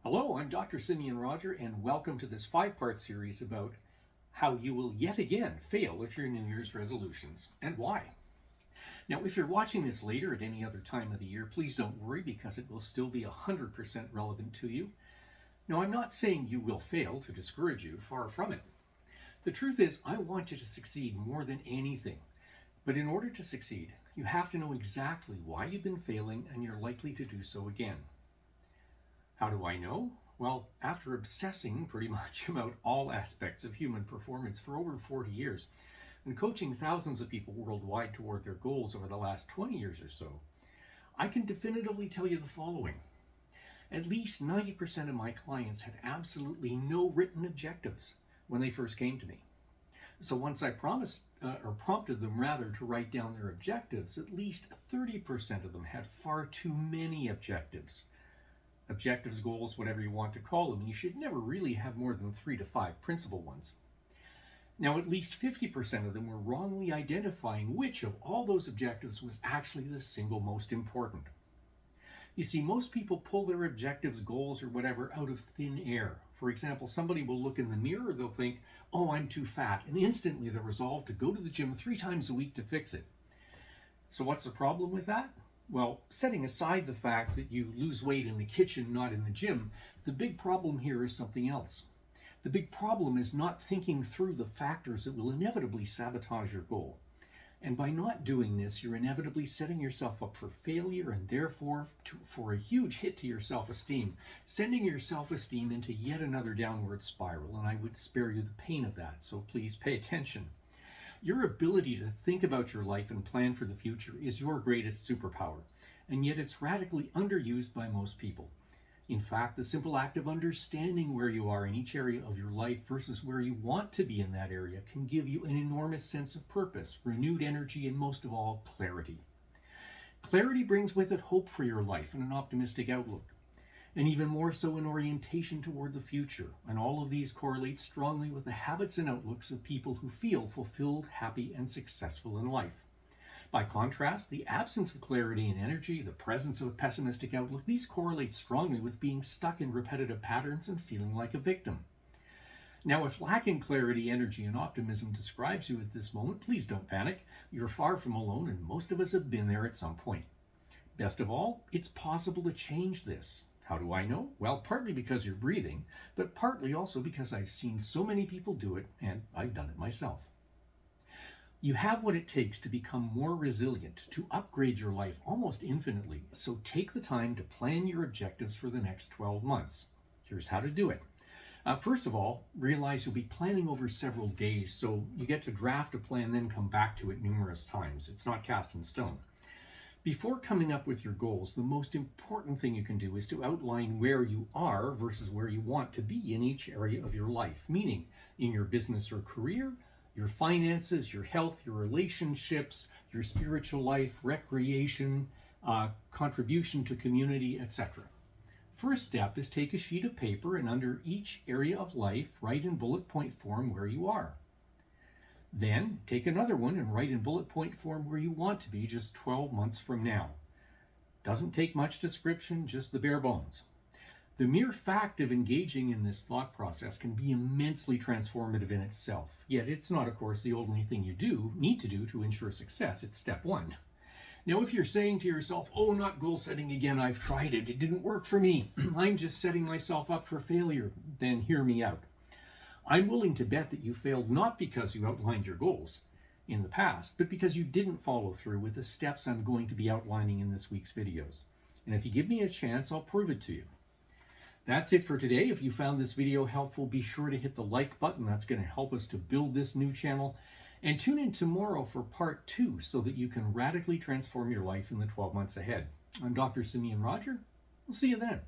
Hello, I'm Dr. Symeon Rodger, and welcome to this 5-part series about how you will yet again fail at your New Year's resolutions and why. Now, if you're watching this later at any other time of the year, please don't worry because it will still be 100% relevant to you. Now, I'm not saying you will fail to discourage you, far from it. The truth is, I want you to succeed more than anything. But in order to succeed, you have to know exactly why you've been failing and you're likely to do so again. How do I know? Well, after obsessing pretty much about all aspects of human performance for over 40 years and coaching thousands of people worldwide toward their goals over the last 20 years or so, I can definitively tell you the following. At least 90% of my clients had absolutely no written objectives when they first came to me. So once I prompted them to write down their objectives, at least 30% of them had far too many objectives. Objectives, goals, whatever you want to call them, you should never really have more than 3 to 5 principal ones. Now, at least 50% of them were wrongly identifying which of all those objectives was actually the single most important. You see, most people pull their objectives, goals, or whatever out of thin air. For example, somebody will look in the mirror, they'll think, oh, I'm too fat, and instantly they're resolved to go to the gym 3 times a week to fix it. So what's the problem with that? Well, setting aside the fact that you lose weight in the kitchen, not in the gym, the big problem here is something else. The big problem is not thinking through the factors that will inevitably sabotage your goal. And by not doing this, you're inevitably setting yourself up for failure and therefore for a huge hit to your self-esteem, sending your self-esteem into yet another downward spiral. And I would spare you the pain of that, so please pay attention. Your ability to think about your life and plan for the future is your greatest superpower, and yet it's radically underused by most people. In fact, the simple act of understanding where you are in each area of your life versus where you want to be in that area can give you an enormous sense of purpose, renewed energy, and most of all, clarity. Clarity brings with it hope for your life and an optimistic outlook, and even more so an orientation toward the future. And all of these correlate strongly with the habits and outlooks of people who feel fulfilled, happy, and successful in life. By contrast, the absence of clarity and energy, the presence of a pessimistic outlook, these correlate strongly with being stuck in repetitive patterns and feeling like a victim. Now, if lacking clarity, energy, and optimism describes you at this moment, please don't panic. You're far from alone, and most of us have been there at some point. Best of all, it's possible to change this. How do I know? Well, partly because you're breathing, but partly also because I've seen so many people do it, and I've done it myself. You have what it takes to become more resilient, to upgrade your life almost infinitely, so take the time to plan your objectives for the next 12 months. Here's how to do it. First of all, realize you'll be planning over several days, so you get to draft a plan, then come back to it numerous times. It's not cast in stone. Before coming up with your goals, the most important thing you can do is to outline where you are versus where you want to be in each area of your life, meaning in your business or career, your finances, your health, your relationships, your spiritual life, recreation, contribution to community, etc. First step is take a sheet of paper and under each area of life, write in bullet point form where you are. Then take another one and write in bullet point form where you want to be just 12 months from now. Doesn't take much description, just the bare bones. The mere fact of engaging in this thought process can be immensely transformative in itself. Yet it's not, of course, the only thing you need to do to ensure success. It's step one. Now, if you're saying to yourself, oh, not goal setting again, I've tried it, it didn't work for me, I'm just setting myself up for failure, then hear me out. I'm willing to bet that you failed not because you outlined your goals in the past, but because you didn't follow through with the steps I'm going to be outlining in this week's videos. And if you give me a chance, I'll prove it to you. That's it for today. If you found this video helpful, be sure to hit the like button. That's going to help us to build this new channel. And tune in tomorrow for part 2 so that you can radically transform your life in the 12 months ahead. I'm Dr. Symeon Rodger. We'll see you then.